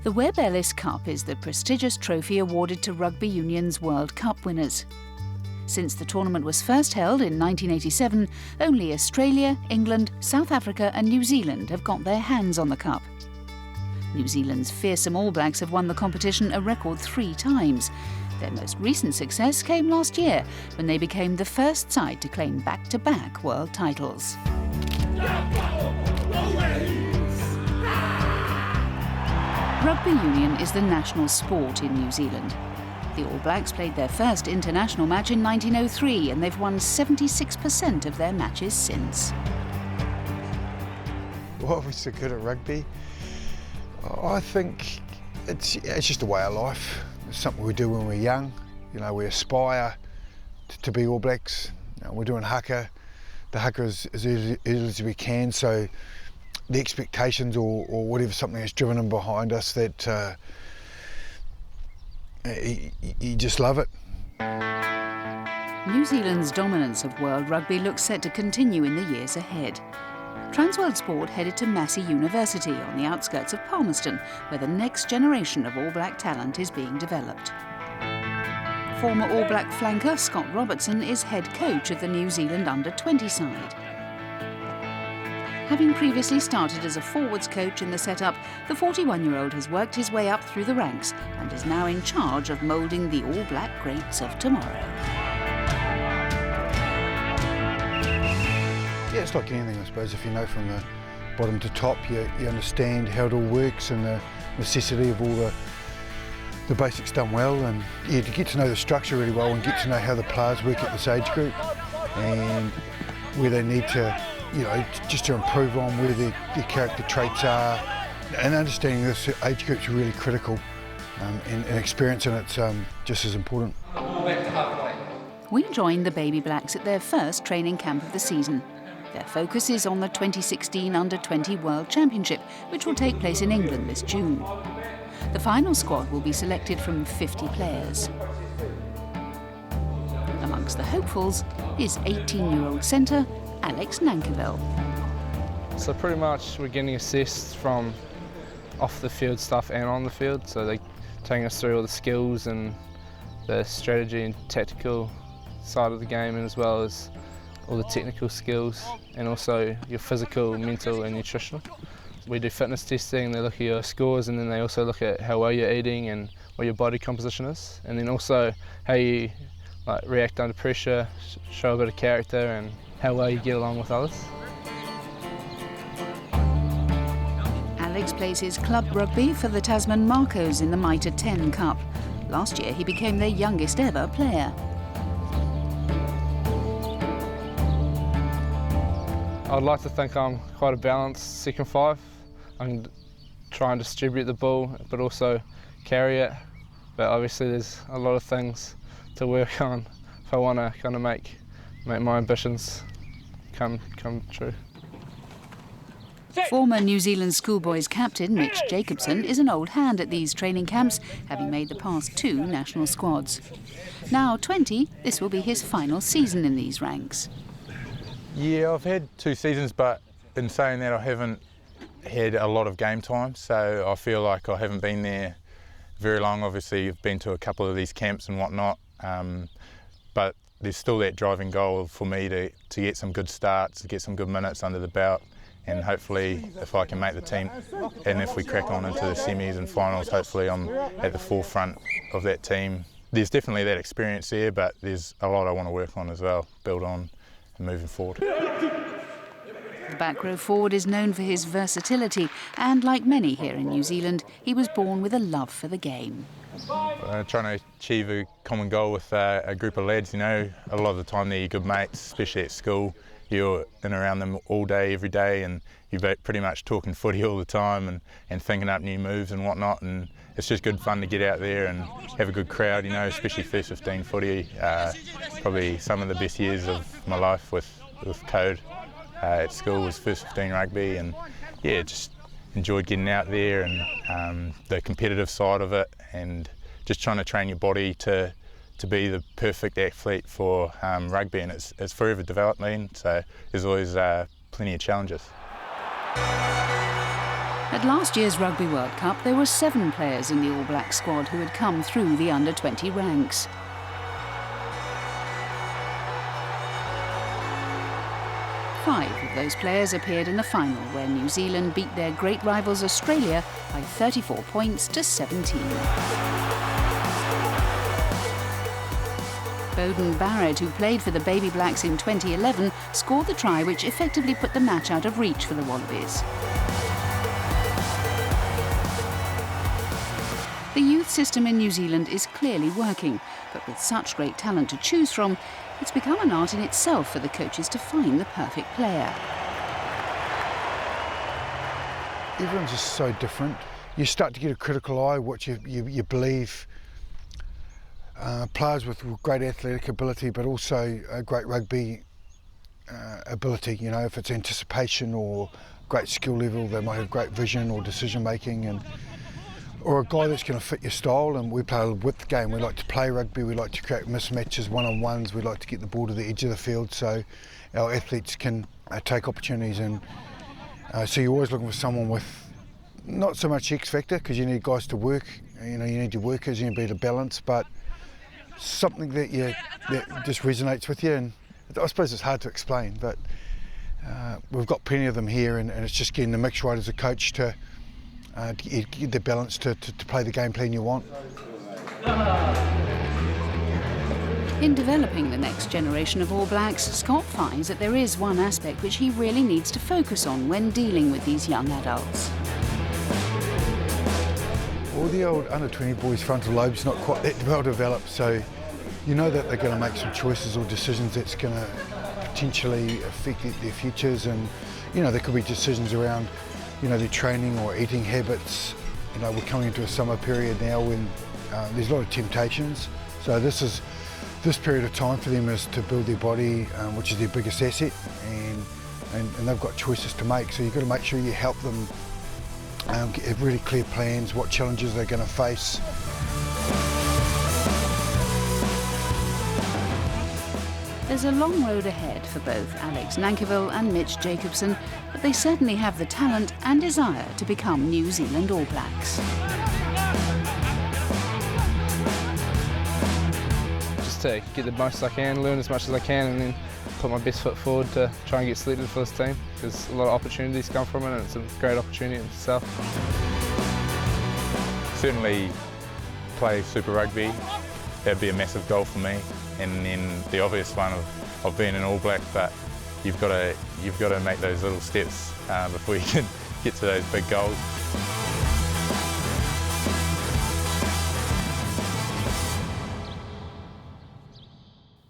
The Webb Ellis Cup is the prestigious trophy awarded to Rugby Union's World Cup winners. Since the tournament was first held in 1987, only Australia, England, South Africa and New Zealand have got their hands on the cup. New Zealand's fearsome All Blacks have won the competition a record 3 times. Their most recent success came last year, when they became the first side to claim back-to-back world titles. Rugby union is the national sport in New Zealand. The All Blacks played their first international match in 1903 and they've won 76% of their matches since. Why are we so good at rugby? I think it's just a way of life. It's something we do when we're young. You know, we aspire to be All Blacks. You know, we're doing haka. The haka as early as we can, so the expectations or whatever, something that's driven them behind us, that you just love it. New Zealand's dominance of world rugby looks set to continue in the years ahead. Transworld Sport headed to Massey University on the outskirts of Palmerston, where the next generation of All Black talent is being developed. Former All Black flanker Scott Robertson is head coach of the New Zealand under-20 side. Having previously started as a forwards coach in the setup, the 41-year-old has worked his way up through the ranks and is now in charge of moulding the All Black greats of tomorrow. Yeah, it's like anything, I suppose. If you know from the bottom to top, you understand how it all works and the necessity of all the basics done well, and yeah, to get to know the structure really well and get to know how the players work at this age group and where they need to, you know, just to improve on where their character traits are. And understanding this age group's really critical, and experience in it's just as important. We joined the Baby Blacks at their first training camp of the season. Their focus is on the 2016 Under-20 World Championship, which will take place in England this June. The final squad will be selected from 50 players. Amongst the hopefuls is 18-year-old centre Alex Nankivell. So pretty much we're getting assessed from off the field stuff and on the field, so they're taking us through all the skills and the strategy and tactical side of the game, and as well as all the technical skills and also your physical, mental and nutritional. We do fitness testing, they look at your scores, and then they also look at how well you're eating and what your body composition is, and then also how you react under pressure, show a bit of character and how well you get along with others. Alex plays his club rugby for the Tasman Marcos in the Mitre 10 Cup. Last year he became their youngest ever player. I'd like to think I'm quite a balanced second five. I can try and distribute the ball, but also carry it. But obviously there's a lot of things to work on if I want to kind of make my ambitions come true. Former New Zealand schoolboys captain Mitch Jacobson is an old hand at these training camps, having made the past 2 national squads. Now 20, this will be his final season in these ranks. Yeah, I've had 2 seasons, but in saying that I haven't had a lot of game time, so I feel like I haven't been there very long. Obviously I've been to a couple of these camps and whatnot, but there's still that driving goal for me to get some good starts, to get some good minutes under the belt, and hopefully if I can make the team and if we crack on into the semis and finals, hopefully I'm at the forefront of that team. There's definitely that experience there, but there's a lot I want to work on as well, build on and moving forward. The back row forward is known for his versatility, and like many here in New Zealand, he was born with a love for the game. Trying to achieve a common goal with a group of lads, you know, a lot of the time they're your good mates, especially at school. You're in and around them all day, every day, and you're pretty much talking footy all the time and thinking up new moves and whatnot, and it's just good fun to get out there and have a good crowd, you know, especially first 15 footy. Probably some of the best years of my life with Code at school was first 15 rugby, and yeah, just enjoyed getting out there and the competitive side of it, and just trying to train your body to be the perfect athlete for rugby, and it's forever developing, so there's always plenty of challenges. At last year's Rugby World Cup, there were 7 players in the All Black squad who had come through the under-20 ranks. Five of those players appeared in the final, where New Zealand beat their great rivals Australia by 34 points to 17. Beauden Barrett, who played for the Baby Blacks in 2011, scored the try which effectively put the match out of reach for the Wallabies. The youth system in New Zealand is clearly working, but with such great talent to choose from, it's become an art in itself for the coaches to find the perfect player. Everyone's just so different. You start to get a critical eye, what you believe players with great athletic ability, but also a great rugby ability. You know, if it's anticipation or great skill level, they might have great vision or decision making, or a guy that's going to fit your style. And we play a width game. We like to play rugby. We like to create mismatches, one-on-ones. We like to get the ball to the edge of the field so our athletes can take opportunities. And so you're always looking for someone with not so much X factor, because you need guys to work. You know, you need your workers. You need to be able to balance, but something that just resonates with you. And I suppose it's hard to explain, but we've got plenty of them here, and it's just getting the mix right as a coach to get the balance to play the game plan you want. In developing the next generation of All Blacks, Scott finds that there is one aspect which he really needs to focus on when dealing with these young adults. All the old under-20 boys' frontal lobe's not quite that well developed, so you know that they're going to make some choices or decisions that's going to potentially affect their futures. And you know, there could be decisions around, you know, their training or eating habits. You know, we're coming into a summer period now when there's a lot of temptations. So this period of time for them is to build their body, which is their biggest asset, and they've got choices to make. So you've got to make sure you help them have really clear plans, what challenges they're going to face. There's a long road ahead for both Alex Nankivell and Mitch Jacobson, but they certainly have the talent and desire to become New Zealand All Blacks. Just to get the most I can, learn as much as I can, and then put my best foot forward to try and get selected for this team, because a lot of opportunities come from it, and it's a great opportunity in itself. Certainly play Super Rugby, that'd be a massive goal for me. And then the obvious one of being an All Black, but you've got to make those little steps before you can get to those big goals.